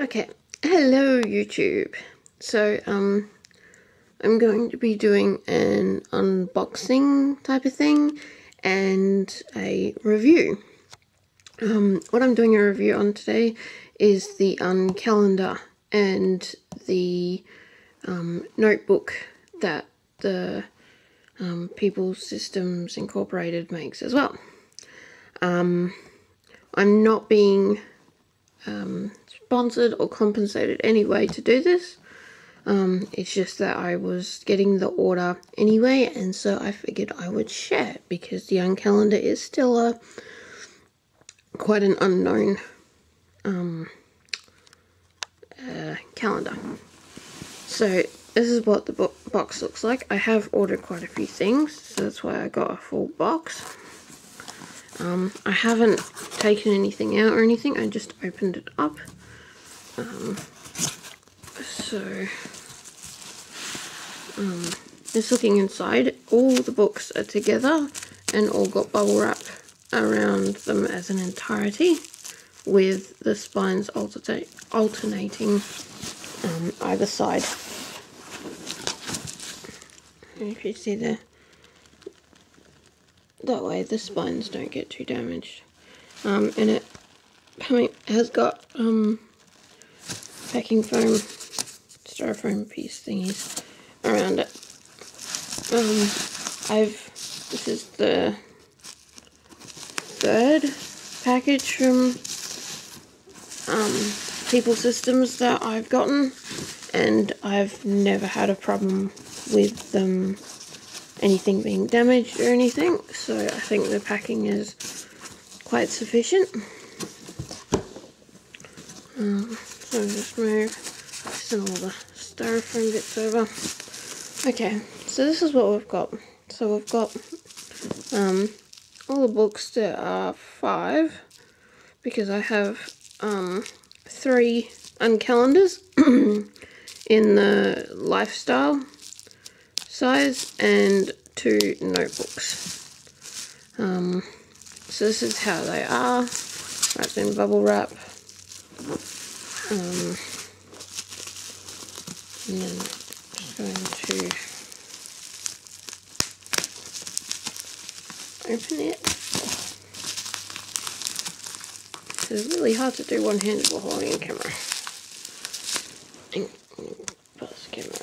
Okay, hello YouTube. So I'm going to be doing an unboxing type of thing and a review. What I'm doing a review on today is the uncalender and the notebook that the People Systems Incorporated makes as well. I'm not being sponsored or compensated anyway to do this. It's just that I was getting the order anyway, and so I figured I would share it because the uncalender is still quite an unknown calendar. So this is what the box looks like. I have ordered quite a few things, so that's why I got a full box. I haven't taken anything out or anything, I just opened it up. Just looking inside, all the books are together and all got bubble wrap around them as an entirety, with the spines alternating either side. And if you see there, that way the spines don't get too damaged. And it has got packing foam, styrofoam piece thingies around it. This is the third package from People Systems that I've gotten, and I've never had a problem with them, anything being damaged or anything, so I think the packing is quite sufficient. So just move all the styrofoam bits over. Okay, so this is what we've got. So we've got all the books. There are 5 because I have 3 uncalendars in the lifestyle size and 2 notebooks. So this is how they are, wrapped in bubble wrap. And then just going to open it. It's really hard to do one-handed while holding a camera. Pause the camera.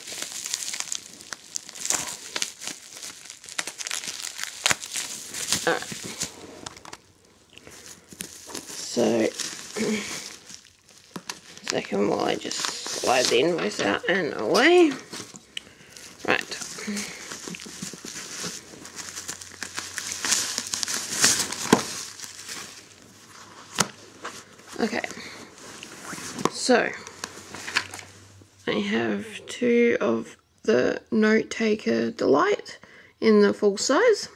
Alright. So second, while I just slide the invoice out and away. Right. Okay. So I have 2 of the Note-Taker Delight in the full size,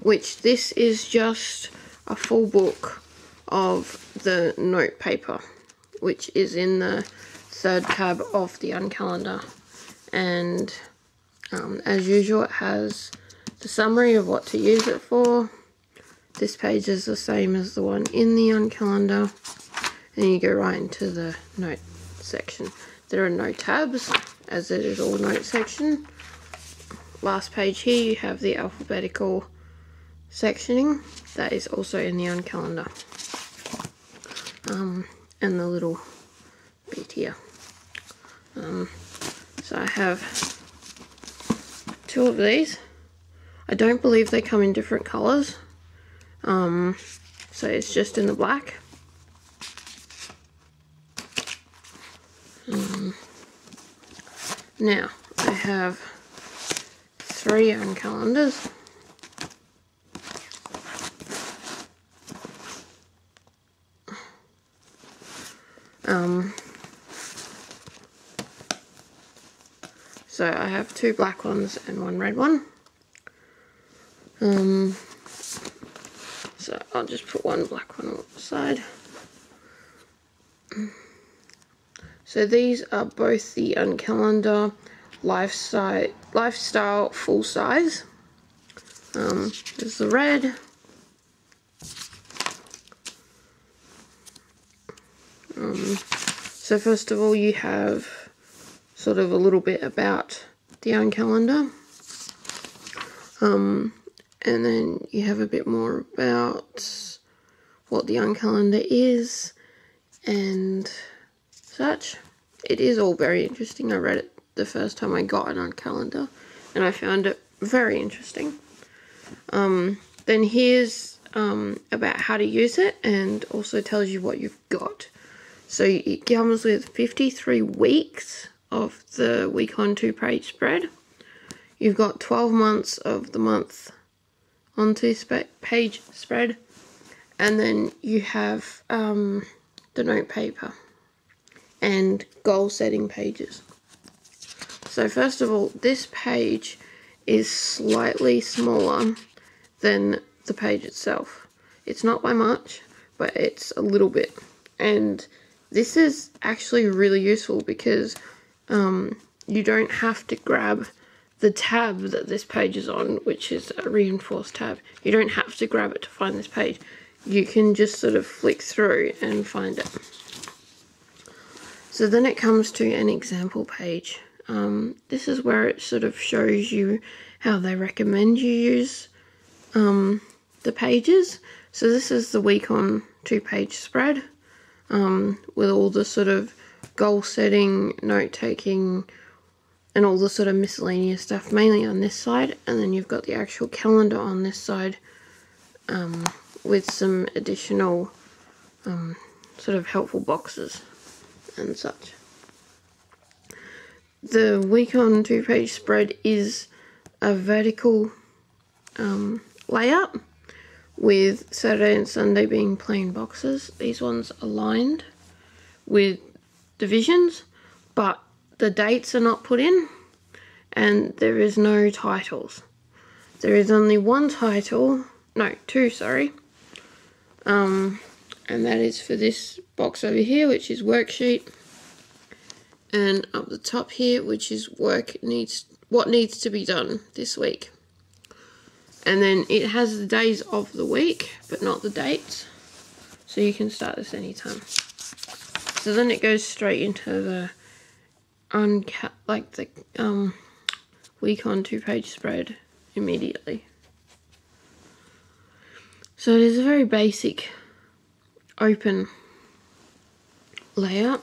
which this is just a full book of the note paper, which is in the 3rd tab of the uncalender, and as usual it has the summary of what to use it for. This page is the same as the one in the uncalender, and you go right into the note section. There are no tabs, as it is all note section. Last page here you have the alphabetical sectioning that is also in the uncalender, and the little bit here. So I have 2 of these. I don't believe they come in different colours, so it's just in the black. Now I have 3 uncalendars. So I have 2 black ones and 1 red one. So I'll just put 1 black one on the side. So these are both the uncalender lifestyle full size. There's the red, So first of all, you have sort of a little bit about the uncalender. And then you have a bit more about what the uncalender is and such. It is all very interesting. I read it the first time I got an uncalender and I found it very interesting. Then here's about how to use it, and also tells you what you've got. So it comes with 53 weeks of the week on 2-page spread. You've got 12 months of the month on 2-page spread, and then you have the note paper and goal setting pages. So first of all, this page is slightly smaller than the page itself. It's not by much, but it's a little bit. And this is actually really useful because you don't have to grab the tab that this page is on, which is a reinforced tab. You don't have to grab it to find this page. You can just sort of flick through and find it. So then it comes to an example page. This is where it sort of shows you how they recommend you use the pages. So this is the week on 2-page spread with all the sort of goal setting, note taking, and all the sort of miscellaneous stuff, mainly on this side. And then you've got the actual calendar on this side with some additional sort of helpful boxes and such. The week on 2-page spread is a vertical layout with Saturday and Sunday being plain boxes. These ones aligned with divisions, but the dates are not put in and there is no titles. There is only one title, no, two, sorry. And that is for this box over here, which is worksheet, and up the top here, which is what needs to be done this week. And then it has the days of the week, but not the dates. So you can start this anytime. So then it goes straight into the week on 2-page spread immediately. So it is a very basic open layout.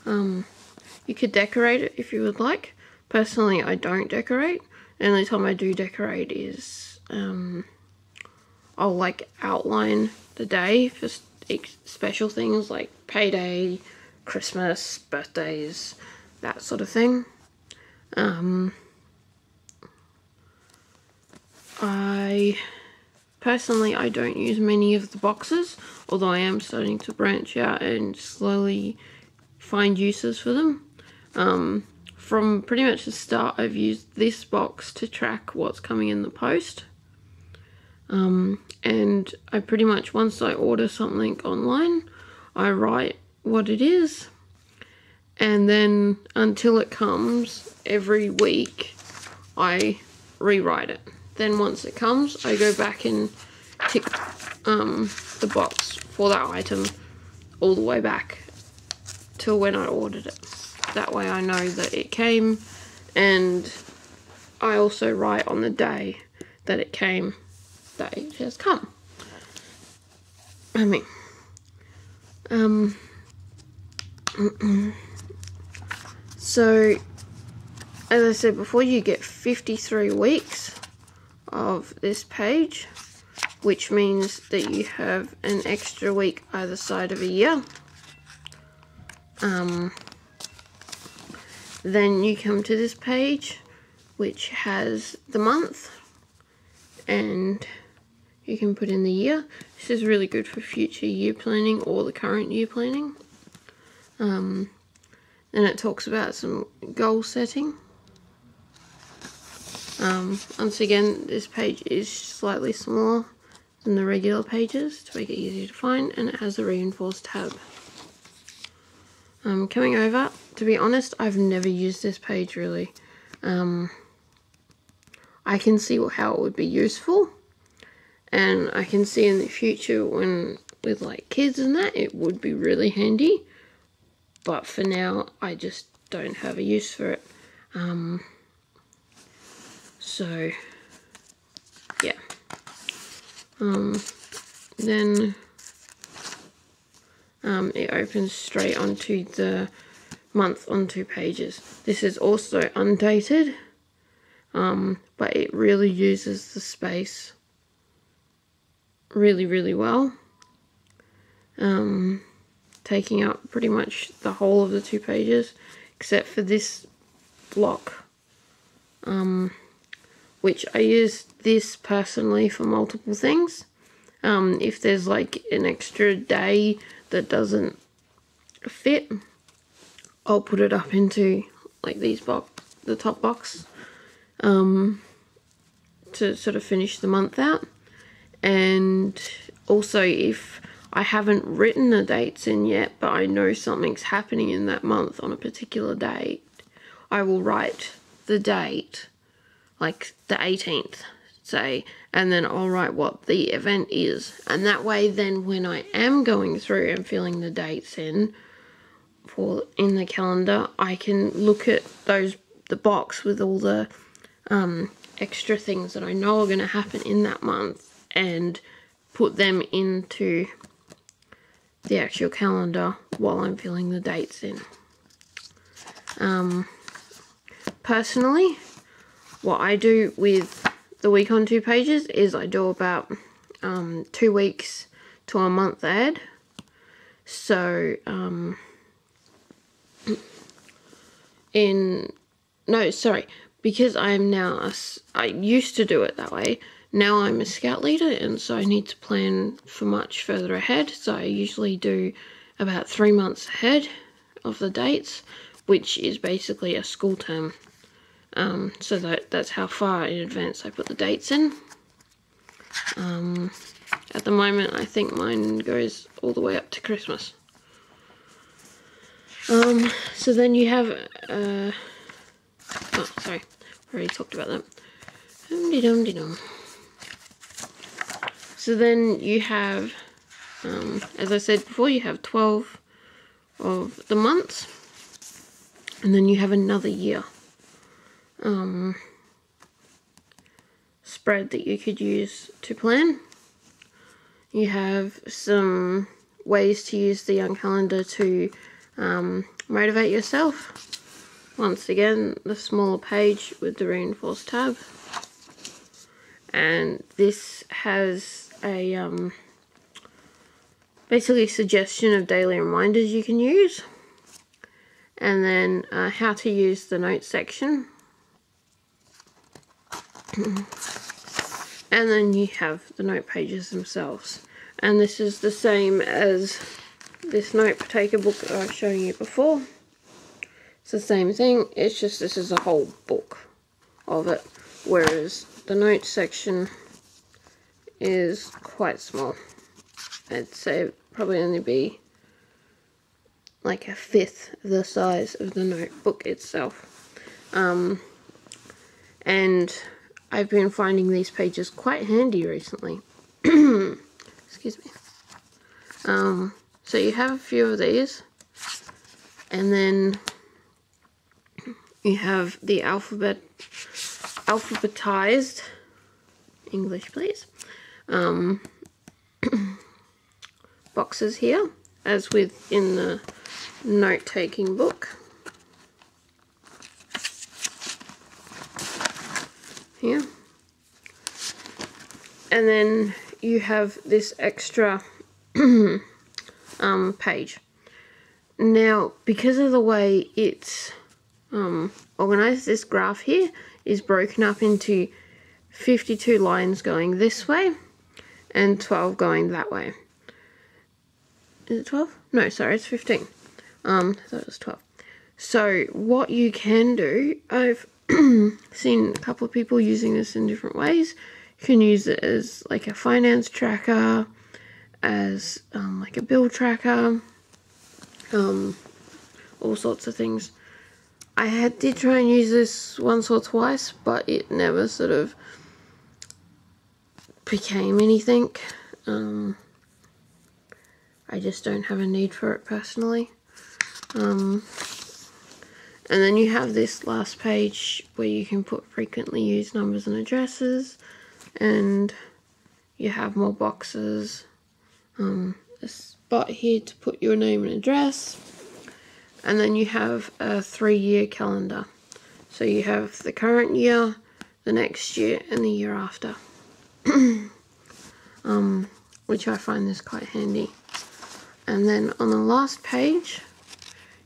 You could decorate it if you would like. Personally, I don't decorate. The only time I do decorate is I'll like outline the day for special things like payday, Christmas, birthdays, that sort of thing. I don't use many of the boxes, although I am starting to branch out and slowly find uses for them. From pretty much the start, I've used this box to track what's coming in the post. And I pretty much, once I order something online, I write what it is, and then until it comes, every week I rewrite it. Then once it comes, I go back and tick the box for that item all the way back till when I ordered it. That way I know that it came, and I also write on the day that it came that it has come. So, as I said before, you get 53 weeks of this page, which means that you have an extra week either side of a year. Then you come to this page, which has the month, and you can put in the year. This is really good for future year planning or the current year planning. Then it talks about some goal setting. Once again, this page is slightly smaller than the regular pages to make it easier to find, and it has a reinforced tab. Coming over, to be honest, I've never used this page really. I can see how it would be useful, and I can see in the future when with like kids and that, it would be really handy. But for now, I just don't have a use for it. So yeah. Then it opens straight onto the month on 2 pages. This is also undated, but it really uses the space really well, taking up pretty much the whole of the 2 pages, except for this block, which I use this personally for multiple things. If there's like an extra day that doesn't fit, I'll put it up into like the top box, to sort of finish the month out. And also, if I haven't written the dates in yet, but I know something's happening in that month on a particular date, I will write the date, like the 18th, say, and then I'll write what the event is. And that way, then when I am going through and filling the dates in the calendar, I can look at the box with all the extra things that I know are going to happen in that month and put them into the actual calendar while I'm filling the dates in. Personally, what I do with the week on 2 pages is I do about 2 weeks to a month ahead. So because I'm now I used to do it that way. Now I'm a scout leader, and so I need to plan for much further ahead. So I usually do about 3 months ahead of the dates, which is basically a school term. So that's how far in advance I put the dates in. At the moment, I think mine goes all the way up to Christmas. So then you have, oh, sorry, I already talked about that. So then you have, as I said before, you have 12 of the months, and then you have another year spread that you could use to plan. You have some ways to use the uncalender to motivate yourself. Once again, the smaller page with the reinforced tab, and this has a basically suggestion of daily reminders you can use, and then how to use the notes section, and then you have the note pages themselves. And this is the same as this note taker book that I was showing you before. It's the same thing, it's just this is a whole book of it, whereas the notes section is quite small. I'd say probably only be like 1/5 of the size of the notebook itself. And I've been finding these pages quite handy recently. Excuse me. So you have a few of these, and then you have the alphabetized, English please, boxes here, as with in the note-taking book. Here. And then you have this extra page. Now, because of the way it's organized, this graph here is broken up into 52 lines going this way and 12 going that way. Is it 12? No, sorry, it's 15. I thought it was 12. So what you can do, I've seen a couple of people using this in different ways. You can use it as like a finance tracker, as like a bill tracker, all sorts of things. I did try and use this once or twice, but it never sort of became anything. I just don't have a need for it personally. And then you have this last page where you can put frequently used numbers and addresses, and you have more boxes, a spot here to put your name and address, and then you have a 3-year calendar. So you have the current year, the next year, and the year after, which I find this quite handy. And then on the last page,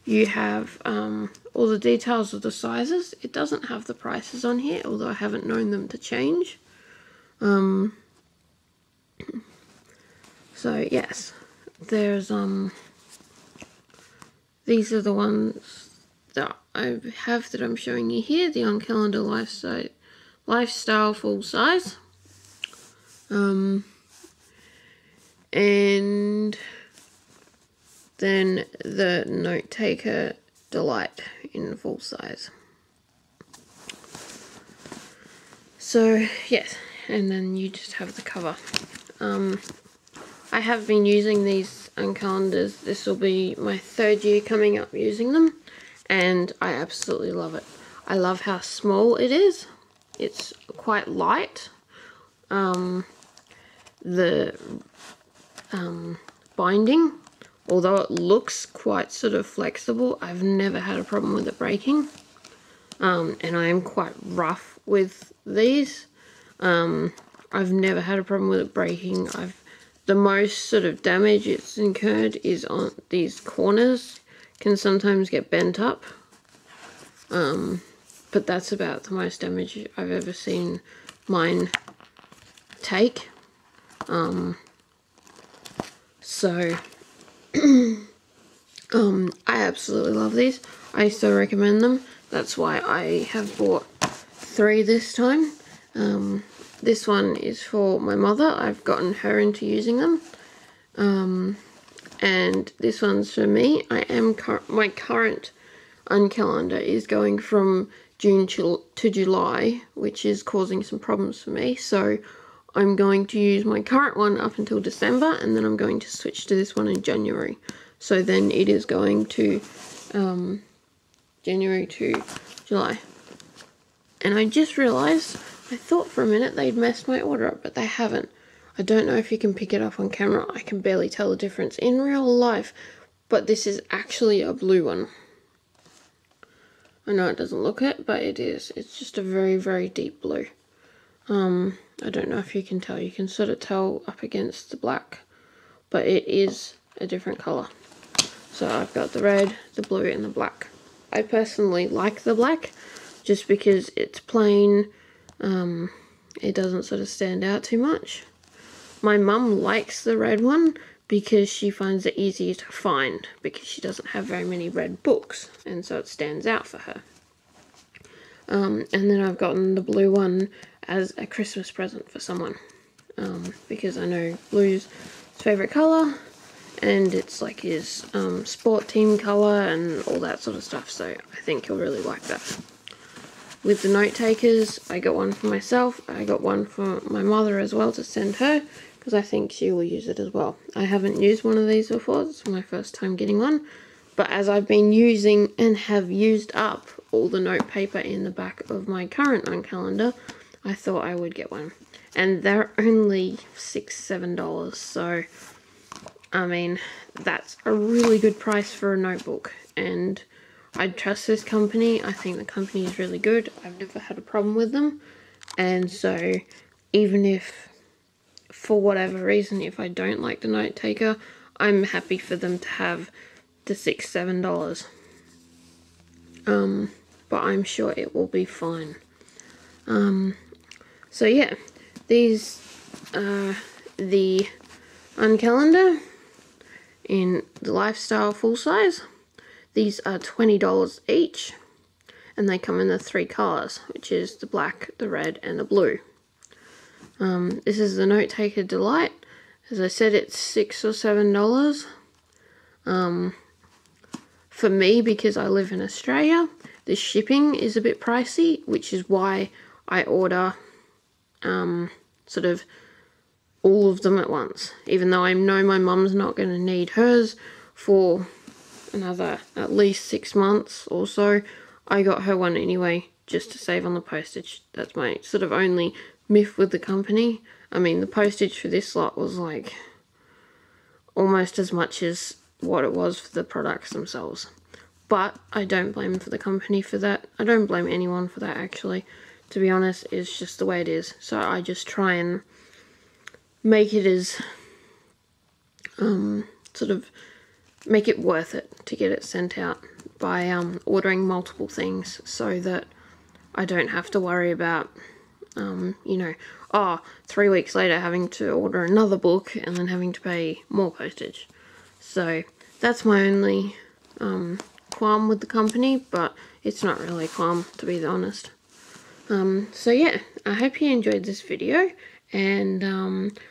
you have all the details of the sizes. It doesn't have the prices on here, although I haven't known them to change. So yes, there's these are the ones that I have that I'm showing you here, the uncalender lifestyle full size. And then the Note Taker Delight in full size. So yes, and then you just have the cover. I have been using these uncalendars. This will be my 3rd year coming up using them, and I absolutely love it. I love how small it is. It's quite light. The binding, although it looks quite sort of flexible, I've never had a problem with it breaking. And I am quite rough with these. I've never had a problem with it breaking. The most sort of damage it's incurred is on these corners, can sometimes get bent up. But that's about the most damage I've ever seen mine take. So I absolutely love these. I so recommend them. That's why I have bought 3 this time. This one is for my mother. I've gotten her into using them. And this one's for me. My current uncalendar is going from June to July, which is causing some problems for me. So I'm going to use my current one up until December, and then I'm going to switch to this one in January. So then it is going to January to July. And I just realised, I thought for a minute they'd messed my order up, but they haven't. I don't know if you can pick it up on camera. I can barely tell the difference in real life, but this is actually a blue one. I know it doesn't look it, but it is. It's just a very, very deep blue. I don't know if you can tell. You can sort of tell up against the black, but it is a different colour. So I've got the red, the blue, and the black. I personally like the black, just because it's plain. It doesn't sort of stand out too much. My mum likes the red one because she finds it easier to find, because she doesn't have very many red books, and so it stands out for her. And then I've gotten the blue one as a Christmas present for someone, because I know blue's his favourite colour, and it's like his sport team colour and all that sort of stuff, so I think he'll really like that. With the note takers, I got one for myself. I got one for my mother as well to send her, because I think she will use it as well. I haven't used one of these before. It's my first time getting one. But as I've been using and have used up all the note paper in the back of my current uncalendar, I thought I would get one. And they're only $6–7, so I mean, that's a really good price for a notebook. And I trust this company. I think the company is really good. I've never had a problem with them. And so even if, for whatever reason, if I don't like the note taker, I'm happy for them to have the $6–7. But I'm sure it will be fine. So yeah, these are the uncalendar in the lifestyle full size. These are $20 each, and they come in the 3 colours, which is the black, the red, and the blue. This is the Note Taker Delight. As I said, it's $6 or $7. For me, because I live in Australia, the shipping is a bit pricey, which is why I order sort of all of them at once, even though I know my mum's not going to need hers for another at least 6 months or so. I got her one anyway, just to save on the postage. That's my sort of only miff with the company. I mean, the postage for this lot was like almost as much as what it was for the products themselves. But I don't blame for the company for that. I don't blame anyone for that, actually. To be honest, it's just the way it is. So I just try and make it as sort of make it worth it to get it sent out by ordering multiple things, so that I don't have to worry about you know, 3 weeks later having to order another book and then having to pay more postage. So that's my only qualm with the company, but it's not really a qualm, to be honest. So yeah, I hope you enjoyed this video, and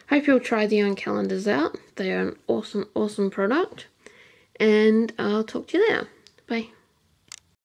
hope you'll try the uncalenders out. They are an awesome product, and I'll talk to you later. Bye.